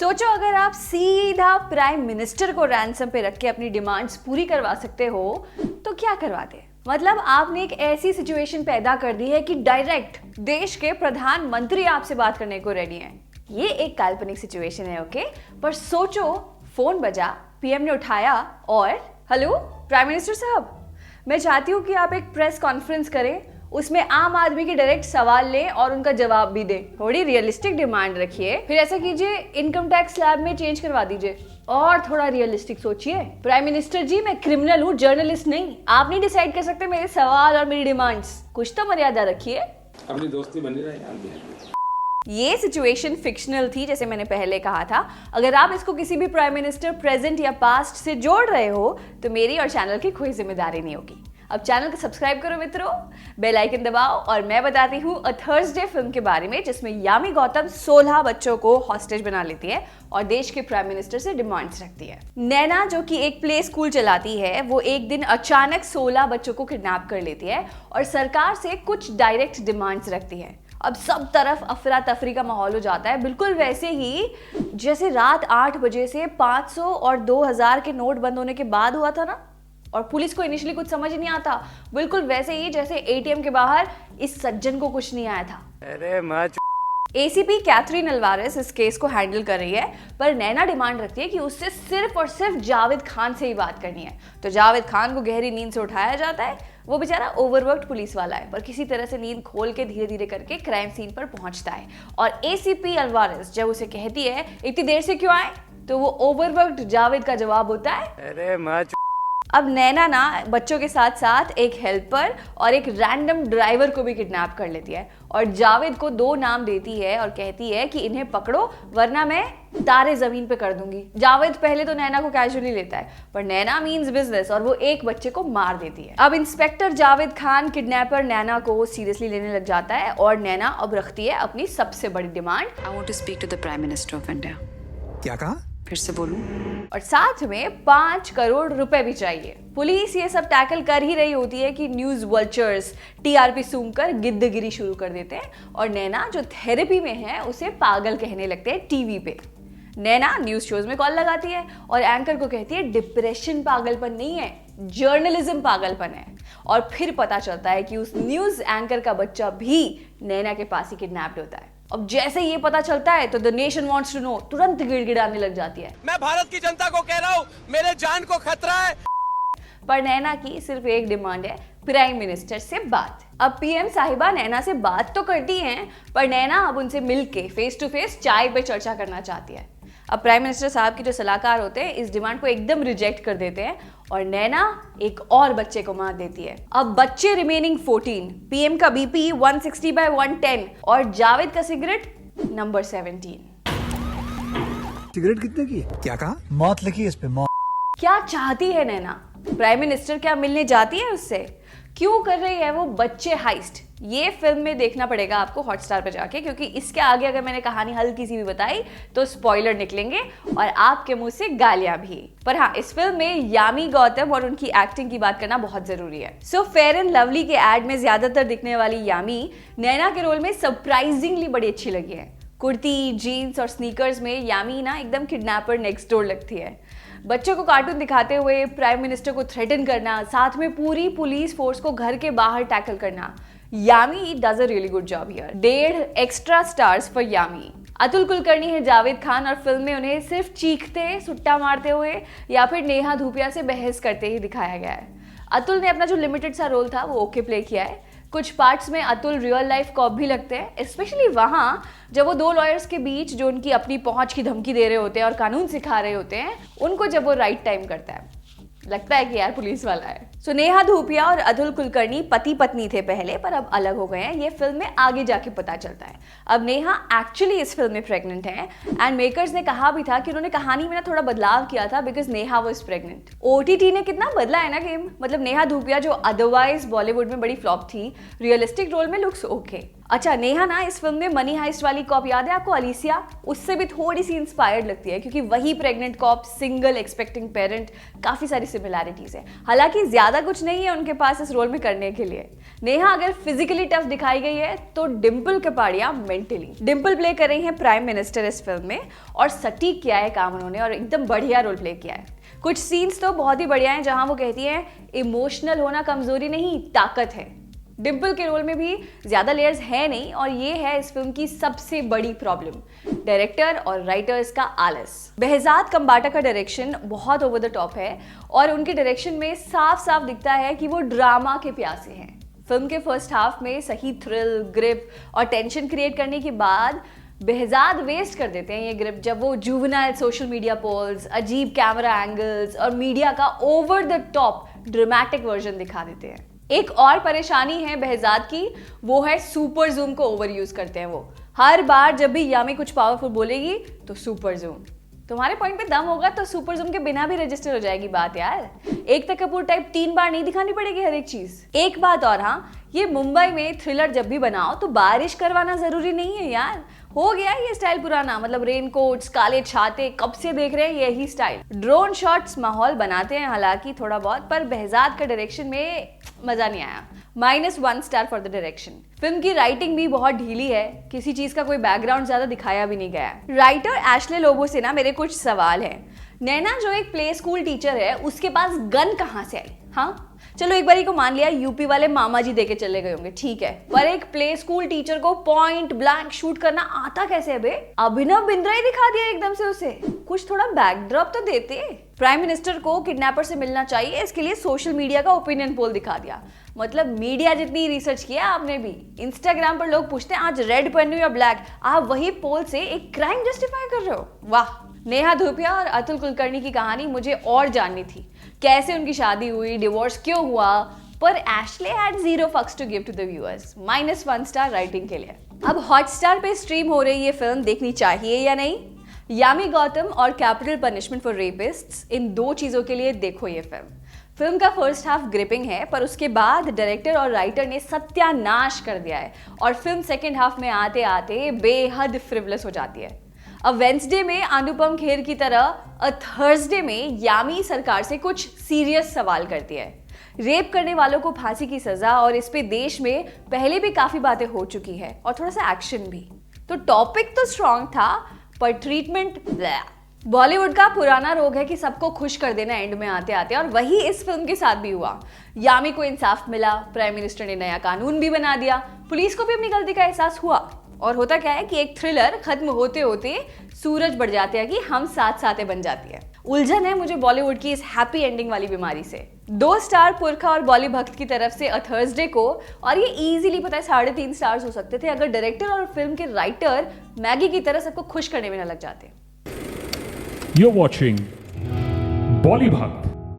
सोचो अगर आप सीधा प्राइम मिनिस्टर को रैंसम पे रख के अपनी डिमांड्स पूरी करवा सकते हो तो क्या करवाते। मतलब आपने एक ऐसी सिचुएशन पैदा कर दी है कि डायरेक्ट देश के प्रधानमंत्री आपसे बात करने को रेडी हैं। ये एक काल्पनिक सिचुएशन है, ओके, पर सोचो फोन बजा, पीएम ने उठाया और हेलो प्राइम मिनिस्टर साहब, मैं चाहती हूँ कि आप एक प्रेस कॉन्फ्रेंस करें, उसमें आम आदमी के डायरेक्ट सवाल लें और उनका जवाब भी दें। थोड़ी रियलिस्टिक डिमांड रखिए। फिर ऐसा कीजिए, इनकम टैक्स स्लैब में चेंज करवा दीजिए और थोड़ा रियलिस्टिक सोचिए। प्राइम मिनिस्टर जी, मैं क्रिमिनल हूँ, जर्नलिस्ट नहीं। आप नहीं डिसाइड कर सकते मेरे सवाल और मेरी डिमांड्स। कुछ तो मर्यादा रखिए। अपनी दोस्ती बनी रहे यार। ये सिचुएशन फिक्शनल थी, जैसे मैंने पहले कहा था। अगर आप इसको किसी भी प्राइम मिनिस्टर प्रेजेंट या पास्ट से जोड़ रहे हो तो मेरी और चैनल की कोई जिम्मेदारी नहीं होगी। अब चैनल को सब्सक्राइब करो मित्रों, बेल आइकन दबाओ और मैं बताती हूँ अ थर्सडे फिल्म के बारे में, जिसमें यामी गौतम 16 बच्चों को हॉस्टेज बना लेती है और देश के प्राइम मिनिस्टर से डिमांड्स रखती है। नैना, जो कि एक प्ले स्कूल चलाती है, वो एक दिन अचानक 16 बच्चों को किडनैप कर लेती है और सरकार से कुछ डायरेक्ट डिमांड्स रखती है। अब सब तरफ अफरा तफरी का माहौल हो जाता है, बिल्कुल वैसे ही जैसे रात 8 बजे से 500 और 2000 के नोट बंद होने के बाद हुआ था ना, और पुलिस को इनिशियली कुछ समझ नहीं आता। बिल्कुल वैसे ही जैसे एटीएम के बाहर इस सज्जन को कुछ नहीं आया था। अरे एसीपी कैथरीन अल्वारेस इस केस को हैंडल कर रही है, पर नैना डिमांड रखती है कि उससे सिर्फ और सिर्फ जावेद खान से ही बात करनी है। तो जावेद खान को गहरी नींद से उठाया जाता है। वो बेचारा ओवरवर्क्ड पुलिस वाला है, पर किसी तरह से नींद खोल के धीरे धीरे करके क्राइम सीन पर पहुंचता है। और एसीपी अल्वारेस जब उसे कहती है इतनी देर से क्यों आए, तो वो ओवरवर्क्ड जावेद का जवाब होता है अरे अब नैना ना बच्चों के साथ साथ एक हेल्पर और एक रैंडम ड्राइवर को भी किडनैप कर लेती है और जावेद को 2 नाम देती है और कहती है कि इन्हें पकड़ो वरना मैं तारे जमीन पे कर दूंगी। जावेद पहले तो नैना को कैजुअली लेता है, पर नैना मीन्स बिजनेस और वो एक बच्चे को मार देती है। अब इंस्पेक्टर जावेद खान किडनैपर नैना को सीरियसली लेने लग जाता है और नैना अब रखती है अपनी सबसे बड़ी demand. I want to speak to the prime minister of India. क्या कहा? फिर से बोलूं? और साथ में 5 करोड़ रुपए भी चाहिए। पुलिस ये सब टैकल कर ही रही होती है कि न्यूज वल्चर्स टीआरपी सूंघकर गिद्दगिरी शुरू कर देते हैं और नैना, जो थेरेपी में है, उसे पागल कहने लगते हैं टीवी पे। नैना न्यूज शोज में कॉल लगाती है और एंकर को कहती है डिप्रेशन पागलपन नहीं है, जर्नलिज्म पागलपन है। और फिर पता चलता है कि उस न्यूज एंकर का बच्चा भी नैना के पास ही किडनैप्ड होता है। अब जैसे ये पता चलता है तो the nation wants to know तुरंत गिड़गिड़ाने लग जाती है। मैं भारत की जनता को कह रहा हूँ, मेरे जान को खतरा है। पर नैना की सिर्फ एक डिमांड है, प्राइम मिनिस्टर से बात। अब पीएम साहिबा नैना से बात तो करती हैं, पर नैना अब उनसे मिलके फेस टू फेस चाय पे चर्चा करना चाहती है। अब प्राइम मिनिस्टर साहब के जो सलाहकार होते हैं इस डिमांड को एकदम रिजेक्ट कर देते हैं और नैना एक और बच्चे को मार देती है। अब बच्चे रिमेनिंग 14, पीएम का बीपी 160/110 और जावेद का सिगरेट नंबर 17। सिगरेट कितने की? क्या कहा? मौत लिखी इस पे, मौत। क्या चाहती है नैना? प्राइम मिनिस्टर क्या मिलने जाती है उससे? क्यों कर रही है वो बच्चे हाइस्ट? ये फिल्म में देखना पड़ेगा आपको हॉटस्टार पे जाके, क्योंकि इसके आगे अगर मैंने कहानी हल्की सी भी बताई तो स्पॉइलर निकलेंगे और आपके मुंह से गालियां भी। पर हाँ, इस फिल्म में यामी गौतम और उनकी एक्टिंग की बात करना बहुत जरूरी है। सो फेयर एंड लवली के एड में ज्यादातर दिखने वाली यामी नैना के रोल में सरप्राइजिंगली बड़ी अच्छी लगी है। कुर्ती, जीन्स और स्नीकर्स में यामी ना एकदम किडनैपर नेक्स्ट डोर लगती है। बच्चों को कार्टून दिखाते हुए प्राइम मिनिस्टर को थ्रेटन करना, साथ में पूरी पुलिस फोर्स को घर के बाहर टैकल करना, Yami does a really good job here. 1.5 extra stars for Yami. Atul Kulkarni है जावेद खान और फिल्म में उन्हें सिर्फ चीखते, सुट्टा मारते हुए या फिर नेहा धूपिया से बहस करते ही दिखाया गया है। अतुल ने अपना जो लिमिटेड सा रोल था वो ओके प्ले किया है। कुछ पार्ट्स में अतुल रियल लाइफ कॉप भी लगते हैं, स्पेशली वहां जब वो 2 लॉयर्स के बीच जो उनकी अपनी पहुंच की धमकी दे रहे होते हैं और कानून सिखा रहे होते हैं, उनको जब वो राइट टाइम करता है, लगता है कि यार पुलिस वाला है। सो नेहा धूपिया और अतुल कुलकर्णी पति पत्नी थे पहले, पर अब अलग हो गए हैं। ये फिल्म में आगे जाके पता चलता है। अब नेहा एक्चुअली इस फिल्म में प्रेग्नेंट है एंड मेकर्स ने कहा भी था कि उन्होंने कहानी में ना थोड़ा बदलाव किया था because Neha was pregnant. OTT ने कितना बदला है ना गेम। मतलब नेहा धूपिया जो अदरवाइज बॉलीवुड में बड़ी फ्लॉप थी, रियलिस्टिक रोल में लुक्स ओके। अच्छा, नेहा ना इस फिल्म में मनी हाइस्ट वाली कॉप याद है आपको, अलीसिया, उससे भी थोड़ी सी इंस्पायर्ड लगती है क्योंकि वही pregnant cop, single, expecting parent, काफी सारी सिमिलैरिटीज है। हालांकि ज्यादा ज्यादा कुछ नहीं है उनके पास इस रोल में करने के लिए। नेहा अगर फिजिकली टफ दिखाई गई है तो डिम्पल कपाड़िया मेंटली। डिम्पल प्ले कर रही है प्राइम मिनिस्टर इस फिल्म में और सटीक किया है काम उन्होंने और एकदम बढ़िया रोल प्ले किया है। कुछ सीन्स तो बहुत ही बढ़िया हैं जहां वो कहती हैं इमोशनल होना कमजोरी नहीं ताकत है। डिम्पल के रोल में भी ज्यादा लेयर्स है नहीं और ये है इस फिल्म की सबसे बड़ी प्रॉब्लम, डायरेक्टर और राइटर्स का आलस। behzad kambata का डायरेक्शन बहुत ओवर द टॉप है और उनके डायरेक्शन में साफ साफ दिखता है कि वो ड्रामा के प्यासे हैं। फिल्म के फर्स्ट हाफ में सही थ्रिल, ग्रिप और टेंशन क्रिएट करने के बाद behzad वेस्ट कर देते हैं ये ग्रिप जब वो जुवेनाइल सोशल मीडिया पोल्स, अजीब कैमरा एंगल्स और मीडिया का over the top dramatic version दिखा देते हैं। एक और परेशानी है behzad की, वो है सुपर जूम को ओवर यूज करते हैं वो। हर बार जब भी यामी कुछ पावरफुल बोलेगी तो सुपर जूम। तुम्हारे पॉइंट पे दम होगा तो सुपर जूम के बिना भी रजिस्टर हो जाएगी बात यार। एकता कपूर टाइप 3 बार नहीं दिखानी पड़ेगी हर एक चीज। एक बात और, हाँ, ये मुंबई में थ्रिलर जब भी बनाओ तो बारिश करवाना जरूरी नहीं है यार। हो गया ये स्टाइल पुराना, मतलब रेनकोट्स, काले छाते, कब से देख रहे हैं यही स्टाइल। ड्रोन शॉट्स माहौल बनाते हैं हालांकि थोड़ा बहुत, पर behzad का डायरेक्शन में मजा नहीं आया। -1 star for the direction. Film की राइटिंग भी बहुत ढीली है, किसी चीज का कोई बैकग्राउंड ज्यादा दिखाया भी नहीं गया है। राइटर एशले लोबो से ना मेरे कुछ सवाल हैं। नैना जो एक प्ले स्कूल टीचर है उसके पास गन कहाँ से आई? हाँ चलो एक बारी को मान लिया यूपी वाले मामा जी देके चले गए होंगे, ठीक है, पर एक प्ले स्कूल टीचर को पॉइंट ब्लैंक शूट करना आता कैसे है बे? अभिनव बिंद्रा ही दिखा दिया एकदम से उसे। कुछ थोड़ा बैकड्रॉप तो देते। प्राइम मिनिस्टर को किडनैपर से मिलना चाहिए, इसके लिए सोशल मीडिया का ओपिनियन पोल दिखा दिया। मतलब मीडिया जितनी रिसर्च किया आपने भी। इंस्टाग्राम पर लोग पूछते हैं आज रेड पहनूं या ब्लैक, आप वही पोल से एक क्राइम जस्टिफाई कर रहे हो। वाह। नेहा धूपिया और अतुल कुलकर्णी की कहानी मुझे और जाननी थी, कैसे उनकी शादी हुई, डिवोर्स क्यों हुआ, पर Ashley had 0 fucks to give to the viewers. -1 star writing के लिए। अब हॉटस्टार पे स्ट्रीम हो रही ये फिल्म देखनी चाहिए या नहीं? यामी गौतम और कैपिटल पनिशमेंट फॉर रेपिस्ट्स, इन 2 चीजों के लिए देखो ये फिल्म। फिल्म का फर्स्ट हाफ ग्रिपिंग है पर उसके बाद डायरेक्टर और राइटर ने सत्यानाश कर दिया है और फिल्म सेकेंड हाफ में आते आते बेहद फ्रिवलेस हो जाती है। अब वेंसडे में अनुपम खेर की तरह थर्सडे में यामी सरकार से कुछ सीरियस सवाल करती है। रेप करने वालों को फांसी की सजा और इस पे देश में पहले भी काफी बातें हो चुकी है और थोड़ा सा एक्शन भी। तो टॉपिक तो स्ट्रॉन्ग था पर ट्रीटमेंट बॉलीवुड का पुराना रोग है कि सबको खुश कर देना एंड में आते आते, और वही इस फिल्म के साथ भी हुआ। यामी को इंसाफ मिला, प्राइम मिनिस्टर ने नया कानून भी बना दिया, पुलिस को भी अपनी गलती का एहसास हुआ। और होता क्या है कि एक थ्रिलर खत्म होते होते सूरज बढ़ जाते हैं कि हम साथ साथे बन जाती है। उलझन है मुझे बॉलीवुड की इस हैप्पी एंडिंग वाली बीमारी से। 2 स्टार पुरखा और बॉली भक्त की तरफ से थर्सडे को, और ये इजीली पता है 3.5 स्टार्स हो सकते थे अगर डायरेक्टर और फिल्म के राइटर मैगी की तरह सबको खुश करने में न लग जाते। You're watching Bollywood.